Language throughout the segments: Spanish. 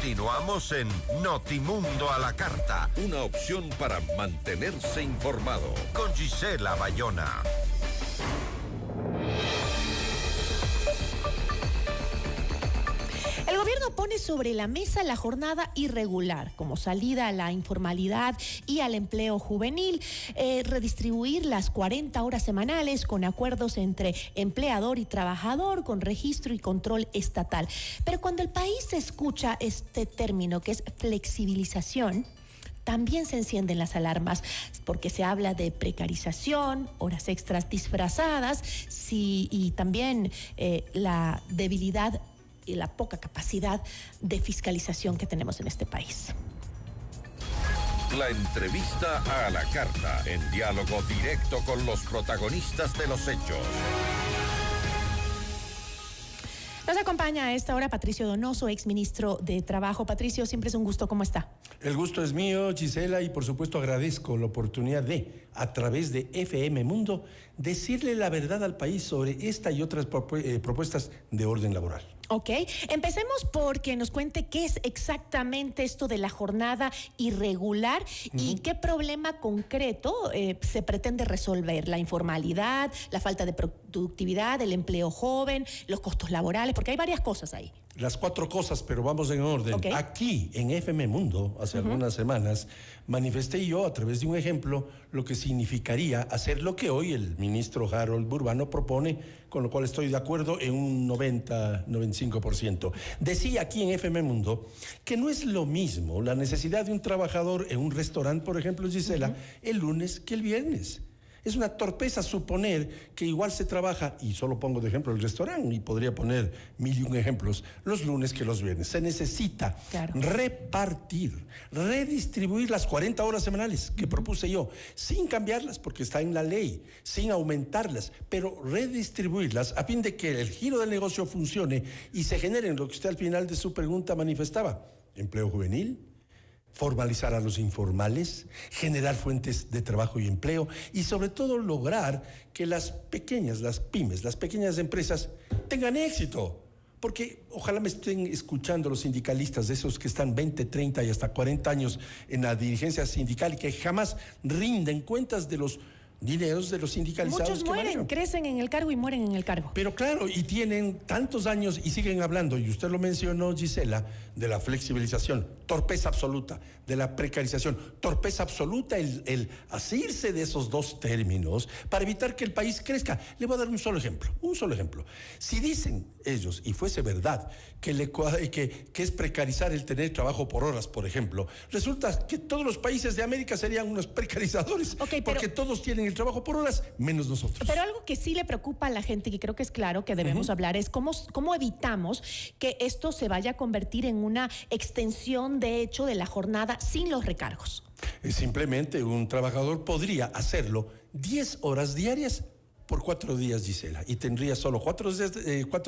Continuamos en Notimundo a la Carta. Una opción para mantenerse informado. Con Gisela Bayona. El gobierno pone sobre la mesa la jornada irregular como salida a la informalidad y al empleo juvenil, redistribuir las 40 horas semanales con acuerdos entre empleador y trabajador con registro y control estatal. Pero cuando el país escucha este término que es flexibilización, también se encienden las alarmas porque se habla de precarización, horas extras disfrazadas, y también la debilidad y la poca capacidad de fiscalización que tenemos en este país. La entrevista a la carta, en diálogo directo con los protagonistas de los hechos. Nos acompaña a esta hora Patricio Donoso, exministro de Trabajo. Patricio, siempre es un gusto. ¿Cómo está? El gusto es mío, Gisela, y por supuesto agradezco la oportunidad de, a través de FM Mundo, decirle la verdad al país sobre esta y otras propuestas de orden laboral. Ok, empecemos porque nos cuente qué es exactamente esto de la jornada irregular y qué problema concreto se pretende resolver. La informalidad, la falta de productividad, el empleo joven, los costos laborales, porque hay varias cosas ahí. Las 4 cosas, pero vamos en orden. Okay. Aquí, en FM Mundo, hace algunas semanas, manifesté yo, a través de un ejemplo, lo que significaría hacer lo que hoy el ministro Harold Burbano propone, con lo cual estoy de acuerdo en un 90-95%. Decía aquí en FM Mundo que no es lo mismo la necesidad de un trabajador en un restaurante, por ejemplo, Gisela, el lunes que el viernes. Es una torpeza suponer que igual se trabaja, y solo pongo de ejemplo el restaurante, y podría poner 1001 ejemplos, los lunes que los viernes. Se necesita repartir, redistribuir las 40 horas semanales que propuse yo, sin cambiarlas porque está en la ley, sin aumentarlas, pero redistribuirlas a fin de que el giro del negocio funcione y se generen lo que usted al final de su pregunta manifestaba: empleo juvenil, formalizar a los informales, generar fuentes de trabajo y empleo, y sobre todo lograr que las pequeñas, las pymes, las pequeñas empresas tengan éxito. Porque ojalá me estén escuchando los sindicalistas, de esos que están 20, 30 y hasta 40 años en la dirigencia sindical y que jamás rinden cuentas de los dineros de los sindicalizados. Muchos mueren, crecen en el cargo y mueren en el cargo. Pero claro, y tienen tantos años y siguen hablando, y usted lo mencionó, Gisela, de la flexibilización, torpeza absoluta, de la precarización, torpeza absoluta, el asirse de esos dos términos para evitar que el país crezca. Le voy a dar un solo ejemplo. Si dicen ellos, y fuese verdad, que es precarizar el tener trabajo por horas, por ejemplo, resulta que todos los países de América serían unos precarizadores, porque todos tienen el trabajo por horas, menos nosotros. Pero algo que sí le preocupa a la gente, y que creo que es claro que debemos hablar, es cómo evitamos que esto se vaya a convertir en una extensión de hecho de la jornada sin los recargos. Simplemente un trabajador podría hacerlo 10 horas diarias por 4 días, Gisela, y tendría solo 4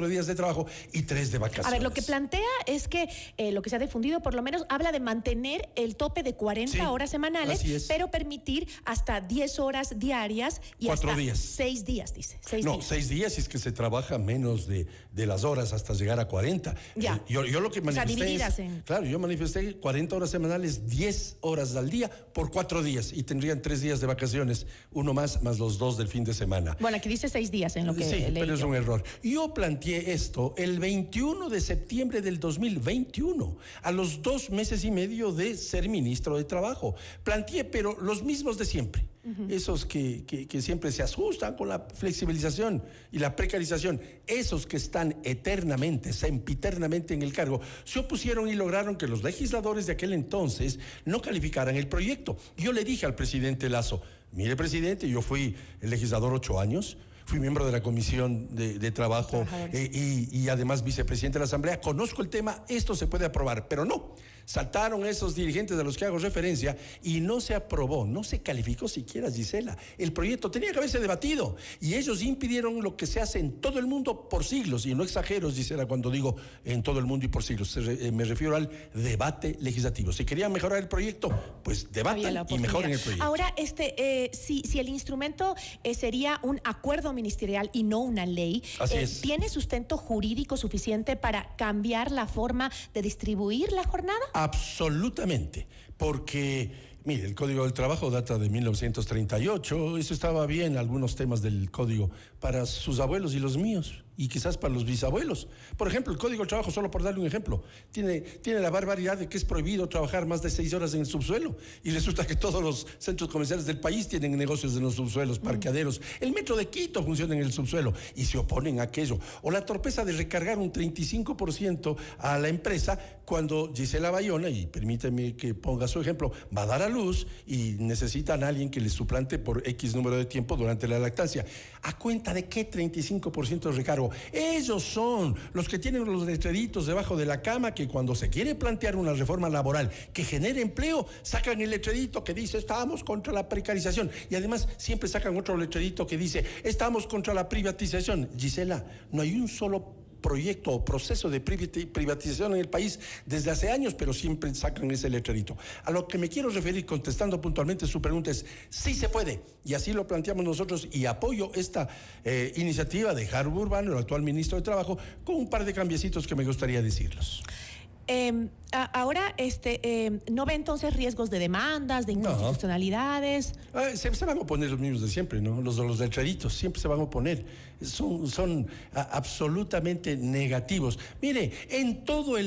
días de trabajo y 3 de vacaciones. A ver, lo que plantea es que lo que se ha difundido por lo menos habla de mantener el tope de 40 horas semanales, pero permitir hasta 10 horas diarias y 4 hasta días. 6 días, dice. 6 días si es que se trabaja menos de las horas hasta llegar a 40. Ya. Yo lo que manifesté Claro, yo manifesté 40 horas semanales, 10 horas al día por 4 días, y tendrían 3 días de vacaciones, uno más los 2 del fin de semana. Bueno, aquí dice 6 días en lo que leí. Pero es un error. Yo planteé esto el 21 de septiembre del 2021, a los 2 meses y medio de ser ministro de Trabajo. Planteé, pero los mismos de siempre. Esos que siempre se asustan con la flexibilización y la precarización, esos que están eternamente, sempiternamente en el cargo, se opusieron y lograron que los legisladores de aquel entonces no calificaran el proyecto. Yo le dije al presidente Lasso: mire, presidente, yo fui el legislador 8 años, fui miembro de la Comisión de Trabajo y además vicepresidente de la Asamblea, conozco el tema, esto se puede aprobar, pero no. Saltaron esos dirigentes a los que hago referencia y no se aprobó, no se calificó siquiera, Gisela. El proyecto tenía que haberse debatido y ellos impidieron lo que se hace en todo el mundo por siglos, y no exagero, Gisela, cuando digo en todo el mundo y por siglos, me refiero al debate legislativo. Si querían mejorar el proyecto, pues debatan y mejoren el proyecto. Ahora, si el instrumento sería un acuerdo ministerial y no una ley, Así es. ¿tiene sustento jurídico suficiente para cambiar la forma de distribuir la jornada? Absolutamente, porque mire, el Código del Trabajo data de 1938, eso estaba bien, algunos temas del Código para sus abuelos y los míos, y quizás para los bisabuelos. Por ejemplo, el Código del Trabajo, solo por darle un ejemplo, tiene la barbaridad de que es prohibido trabajar más de 6 horas en el subsuelo, y resulta que todos los centros comerciales del país tienen negocios en los subsuelos, parqueaderos. El metro de Quito funciona en el subsuelo, y se oponen a aquello. O la torpeza de recargar un 35% a la empresa cuando Gisela Bayona, y permíteme que ponga su ejemplo, va a dar a luz y necesitan a alguien que les suplante por X número de tiempo durante la lactancia. ¿A cuenta de qué 35% de recargo? Ellos son los que tienen los letreritos debajo de la cama que cuando se quiere plantear una reforma laboral que genere empleo, sacan el letrerito que dice estamos contra la precarización, y además siempre sacan otro letrerito que dice estamos contra la privatización. Gisela, no hay un solo proyecto o proceso de privatización en el país desde hace años, pero siempre sacan ese letrerito. A lo que me quiero referir, contestando puntualmente su pregunta, es sí se puede, y así lo planteamos nosotros, y apoyo esta iniciativa de Harold Urbano, el actual ministro de Trabajo, con un par de cambiecitos que me gustaría decirlos. Ahora, ¿no ve entonces riesgos de demandas, de inconstitucionalidades? Se van a oponer los mismos de siempre, ¿no? Los letreritos siempre se van a oponer. Son absolutamente negativos. Mire, en todo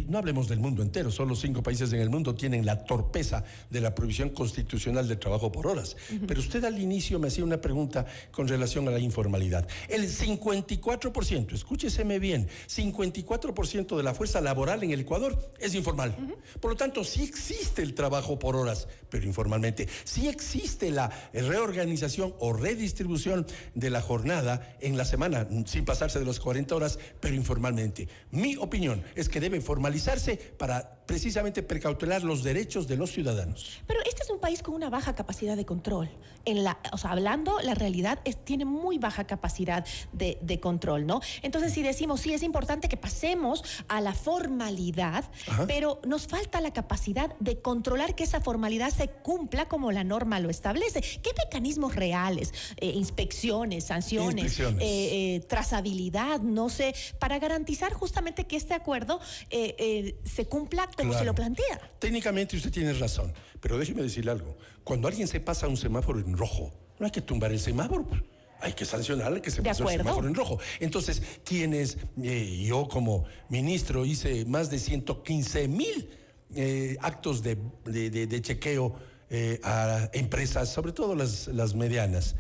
no hablemos del mundo entero, solo 5 países en el mundo tienen la torpeza de la prohibición constitucional del trabajo por horas. Pero usted al inicio me hacía una pregunta con relación a la informalidad. El 54%, escúcheseme bien, 54% de la fuerza laboral en el Ecuador es informal. Por lo tanto, sí existe el trabajo por horas, pero informalmente. Sí existe la reorganización o redistribución de la jornada en la semana, sin pasarse de las 40 horas, pero informalmente. Mi opinión es que debe formalizarse para precisamente precautelar los derechos de los ciudadanos. Pero este es un país con una baja capacidad de control. Hablando, la realidad tiene muy baja capacidad de control, ¿no? Entonces, si decimos, sí, es importante que pasemos a la formalidad, pero nos falta la capacidad de controlar que esa formalidad se cumpla como la norma lo establece. ¿Qué mecanismos reales, inspecciones, sanciones, trazabilidad, no sé, para garantizar justamente que este acuerdo se cumpla como se lo plantea? Técnicamente usted tiene razón, pero déjeme decirle algo. Cuando alguien se pasa un semáforo en rojo, no hay que tumbar el semáforo. Hay que sancionar al que se pasó el semáforo en rojo. Entonces, yo como ministro hice más de 115,000 actos de chequeo a empresas, sobre todo las medianas.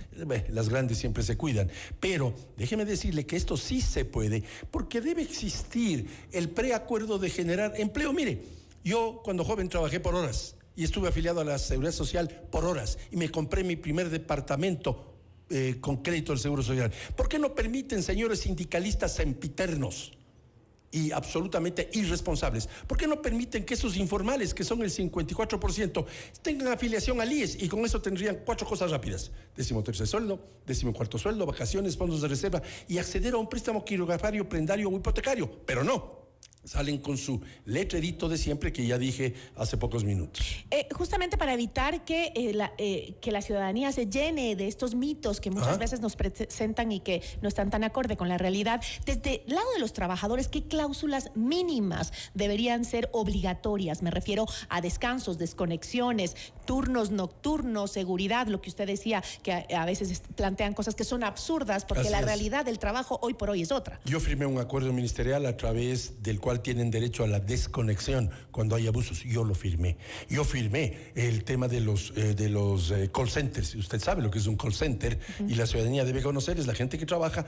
Las grandes siempre se cuidan, pero déjeme decirle que esto sí se puede, porque debe existir el preacuerdo de generar empleo. Mire, yo cuando joven trabajé por horas y estuve afiliado a la Seguridad Social por horas y me compré mi primer departamento con crédito del Seguro Social. ¿Por qué no permiten, señores sindicalistas sempiternos y absolutamente irresponsables, por qué no permiten que esos informales, que son el 54%, tengan afiliación al IES, y con eso tendrían 4 cosas rápidas: 13º sueldo, 14º sueldo, vacaciones, fondos de reserva y acceder a un préstamo quirografario, prendario o hipotecario? Pero no, salen con su letrerito de siempre que ya dije hace pocos minutos. Justamente para evitar que la ciudadanía se llene de estos mitos que muchas veces nos presentan y que no están tan acorde con la realidad, desde el lado de los trabajadores, ¿qué cláusulas mínimas deberían ser obligatorias? Me refiero a descansos, desconexiones, turnos nocturnos, seguridad, lo que usted decía, que a veces plantean cosas que son absurdas porque la realidad del trabajo hoy por hoy es otra. Yo firmé un acuerdo ministerial a través del cual tienen derecho a la desconexión cuando hay abusos. Yo lo firmé. Yo firmé el tema de los call centers. Usted sabe lo que es un call center, y la ciudadanía debe conocer, es la gente que trabaja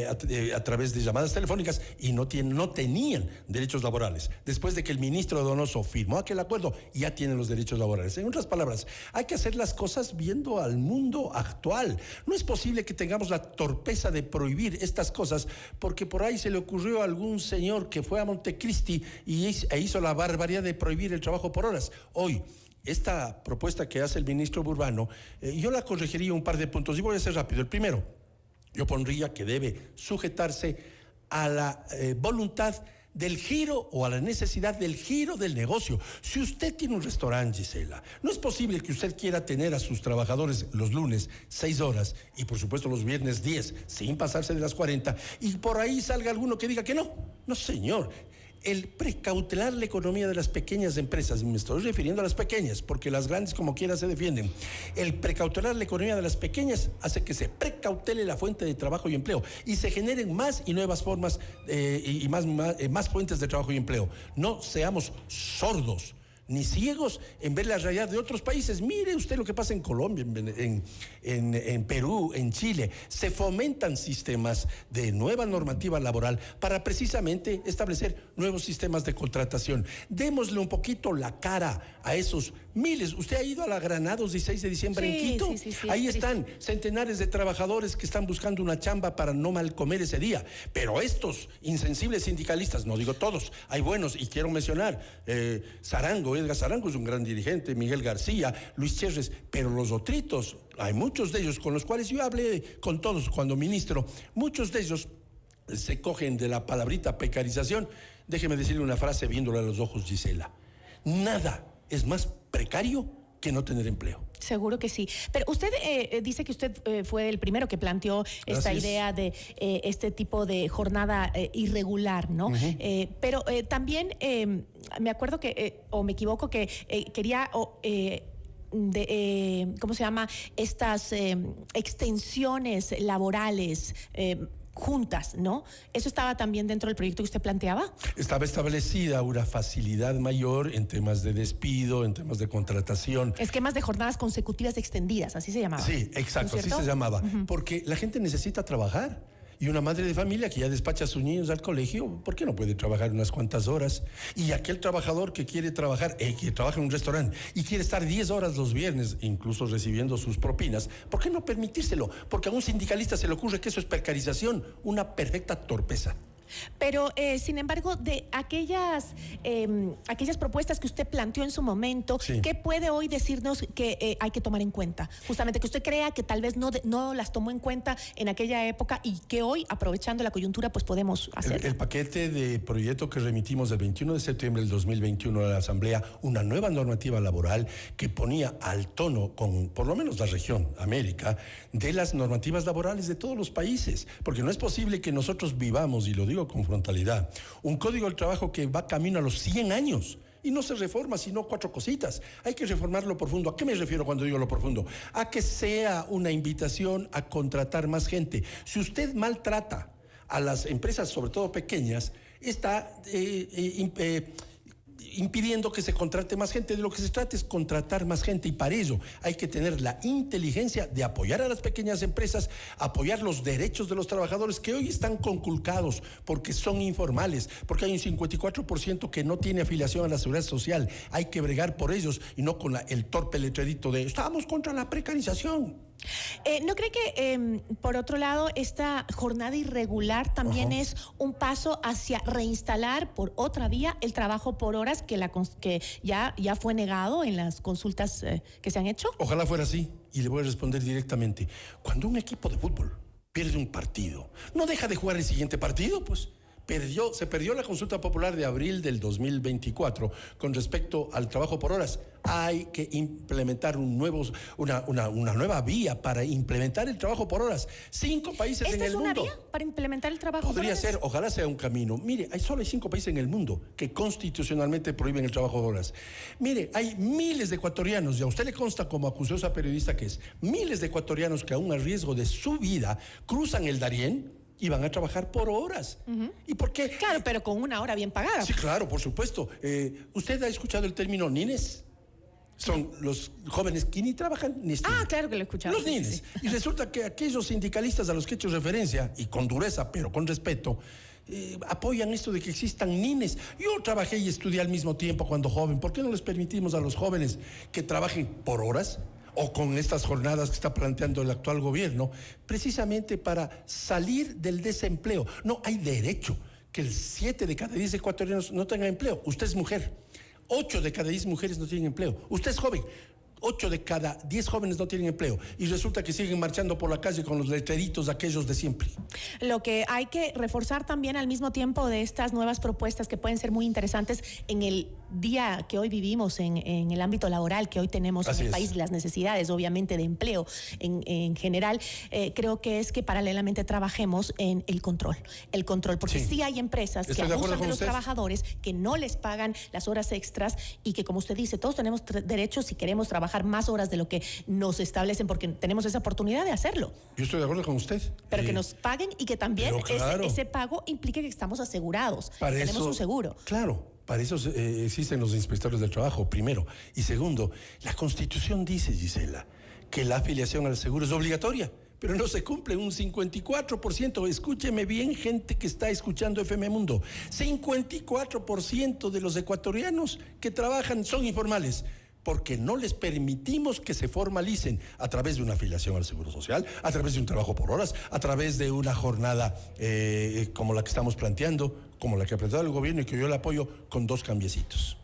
a través de llamadas telefónicas y no tenían derechos laborales. Después de que el ministro Donoso firmó aquel acuerdo, ya tienen los derechos laborales. En otras palabras, hay que hacer las cosas viendo al mundo actual. No es posible que tengamos la torpeza de prohibir estas cosas porque por ahí se le ocurrió a algún señor que fue a Montecristi e hizo la barbaridad de prohibir el trabajo por horas. Hoy, esta propuesta que hace el ministro Urbano, yo la corregiría un par de puntos y voy a ser rápido. El primero, yo pondría que debe sujetarse a la voluntad del giro o a la necesidad del giro del negocio. Si usted tiene un restaurante, Gisela, no es posible que usted quiera tener a sus trabajadores los lunes 6 horas y por supuesto los viernes 10, sin pasarse de las 40, y por ahí salga alguno que diga que no. No, señor. El precautelar la economía de las pequeñas empresas, me estoy refiriendo a las pequeñas, porque las grandes como quiera se defienden. El precautelar la economía de las pequeñas hace que se precautele la fuente de trabajo y empleo y se generen más y nuevas formas y más fuentes de trabajo y empleo. No seamos sordos ni ciegos en ver la realidad de otros países. Mire usted lo que pasa en Colombia, en Perú, en Chile. Se fomentan sistemas de nueva normativa laboral para precisamente establecer nuevos sistemas de contratación. Démosle un poquito la cara a esos miles. Usted ha ido a la Granados 16 de diciembre en Quito. Sí, ahí están centenares de trabajadores que están buscando una chamba para no mal comer ese día. Pero estos insensibles sindicalistas, no digo todos, hay buenos y quiero mencionar Sarango, Edgar Sarango es un gran dirigente, Miguel García, Luis Cherres, pero los otritos, hay muchos de ellos con los cuales yo hablé con todos cuando ministro, muchos de ellos se cogen de la palabrita precarización. Déjeme decirle una frase viéndole a los ojos, Gisela. Nada es más precario que no tener empleo. Seguro que sí. Pero usted dice que usted fue el primero que planteó esta idea de este tipo de jornada irregular, ¿no? Pero también me acuerdo que, o me equivoco, que quería... ¿cómo se llama? Estas extensiones laborales juntas, ¿no? ¿Eso estaba también dentro del proyecto que usted planteaba? Estaba establecida una facilidad mayor en temas de despido, en temas de contratación. Esquemas de jornadas consecutivas extendidas, así se llamaba. Sí, exacto, así se llamaba. Porque la gente necesita trabajar. Y una madre de familia que ya despacha a sus niños al colegio, ¿por qué no puede trabajar unas cuantas horas? Y aquel trabajador que quiere trabajar, que trabaja en un restaurante y quiere estar 10 horas los viernes, incluso recibiendo sus propinas, ¿por qué no permitírselo? Porque a un sindicalista se le ocurre que eso es precarización, una perfecta torpeza. Pero, sin embargo, de aquellas propuestas que usted planteó en su momento, sí, ¿qué puede hoy decirnos que hay que tomar en cuenta? Justamente que usted crea que tal vez no las tomó en cuenta en aquella época y que hoy, aprovechando la coyuntura, pues podemos hacerlo. El paquete de proyecto que remitimos el 21 de septiembre del 2021 a la Asamblea, una nueva normativa laboral que ponía al tono con, por lo menos la región, América, de las normativas laborales de todos los países. Porque no es posible que nosotros vivamos, y lo digo con frontalidad, un código del trabajo que va camino a los 100 años y no se reforma sino 4 cositas. Hay que reformarlo profundo. ¿A qué me refiero cuando digo lo profundo? A que sea una invitación a contratar más gente. Si usted maltrata a las empresas, sobre todo pequeñas, está impidiendo que se contrate más gente. De lo que se trata es contratar más gente, y para ello hay que tener la inteligencia de apoyar a las pequeñas empresas, apoyar los derechos de los trabajadores que hoy están conculcados porque son informales, porque hay un 54% que no tiene afiliación a la seguridad social. Hay que bregar por ellos y no con el torpe letrerito de estamos contra la precarización. ¿No cree que, por otro lado, esta jornada irregular también es un paso hacia reinstalar por otra vía el trabajo por horas que ya fue negado en las consultas que se han hecho? Ojalá fuera así, y le voy a responder directamente. Cuando un equipo de fútbol pierde un partido, ¿no deja de jugar el siguiente partido? Pues se perdió la consulta popular de abril del 2024 con respecto al trabajo por horas. Hay que implementar una nueva vía para implementar el trabajo por horas. 5 países en el mundo. ¿Esta es una vía para implementar el trabajo por horas? Podría ser, ojalá sea un camino. Mire, solo hay 5 países en el mundo que constitucionalmente prohíben el trabajo por horas. Mire, hay miles de ecuatorianos, y a usted le consta como acuciosa periodista que es, miles de ecuatorianos que aún a riesgo de su vida cruzan el Darién y van a trabajar por horas. ¿Y por qué? Claro, pero con una hora bien pagada. Sí, claro, por supuesto. ¿Usted ha escuchado el término nines? Son los jóvenes que ni trabajan ni estudian. Ah, claro que lo he escuchado. Los nines. Sí. Y resulta que aquellos sindicalistas a los que he hecho referencia, y con dureza, pero con respeto, apoyan esto de que existan nines. Yo trabajé y estudié al mismo tiempo cuando joven. ¿Por qué no les permitimos a los jóvenes que trabajen por horas? O con estas jornadas que está planteando el actual gobierno, precisamente para salir del desempleo. No hay derecho que el 7 de cada 10 ecuatorianos no tengan empleo. Usted es mujer. 8 de cada 10 mujeres no tienen empleo. Usted es joven. 8 de cada 10 jóvenes no tienen empleo y resulta que siguen marchando por la calle con los letreritos aquellos de siempre. Lo que hay que reforzar también al mismo tiempo de estas nuevas propuestas que pueden ser muy interesantes en el día que hoy vivimos, en el ámbito laboral que hoy tenemos en el país, las necesidades obviamente de empleo en general, creo que es que paralelamente trabajemos en el control, porque sí hay empresas que abusan de los trabajadores, que no les pagan las horas extras y que, como usted dice, todos tenemos derechos si queremos trabajar más horas de lo que nos establecen porque tenemos esa oportunidad de hacerlo. Yo estoy de acuerdo con usted. Pero que nos paguen y que también ese pago implique que estamos asegurados, tenemos un seguro. Claro. Para eso existen los inspectores del trabajo, primero. Y segundo, la Constitución dice, Gisela, que la afiliación al seguro es obligatoria, pero no se cumple un 54%. Escúcheme bien, gente que está escuchando FM Mundo. 54% de los ecuatorianos que trabajan son informales, porque no les permitimos que se formalicen a través de una afiliación al Seguro Social, a través de un trabajo por horas, a través de una jornada como la que estamos planteando, como la que ha planteado el gobierno y que yo le apoyo con 2 cambiecitos.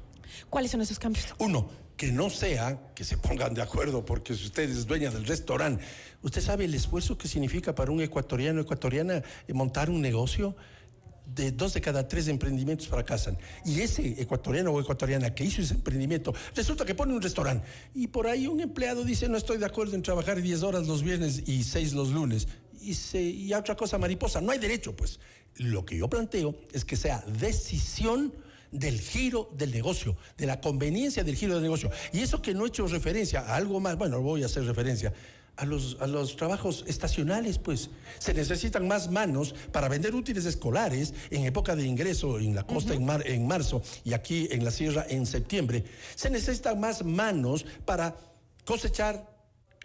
¿Cuáles son esos cambios? Uno, que no sea que se pongan de acuerdo porque si usted es dueña del restaurante, ¿usted sabe el esfuerzo que significa para un ecuatoriano o ecuatoriana montar un negocio? De 2 de cada 3 emprendimientos fracasan. Y ese ecuatoriano o ecuatoriana que hizo ese emprendimiento, resulta que pone un restaurante. Y por ahí un empleado dice, no estoy de acuerdo en trabajar 10 horas los viernes y 6 los lunes. Y otra cosa mariposa, no hay derecho, pues. Lo que yo planteo es que sea decisión del giro del negocio, de la conveniencia del giro del negocio. Y eso que no he hecho referencia a algo más, bueno, voy a hacer referencia a los trabajos estacionales, pues. Se necesitan más manos para vender útiles escolares en época de ingreso en la costa en marzo y aquí en la sierra en septiembre. Se necesitan más manos para cosechar,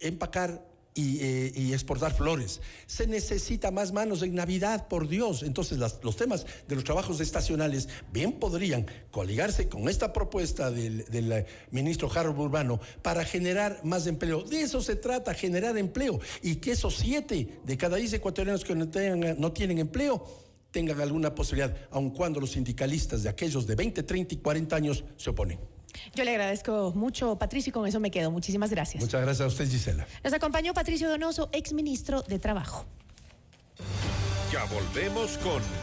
empacar y exportar flores. Se necesita más manos en Navidad, por Dios. Entonces los temas de los trabajos estacionales bien podrían coligarse con esta propuesta del ministro Harold Urbano para generar más empleo. De eso se trata, generar empleo, y que esos 7 de cada 10 ecuatorianos que no tienen empleo tengan alguna posibilidad, aun cuando los sindicalistas de aquellos de 20, 30 y 40 años se oponen. Yo le agradezco mucho, Patricio, y con eso me quedo. Muchísimas gracias. Muchas gracias a usted, Gisela. Nos acompañó Patricio Donoso, exministro de Trabajo. Ya volvemos con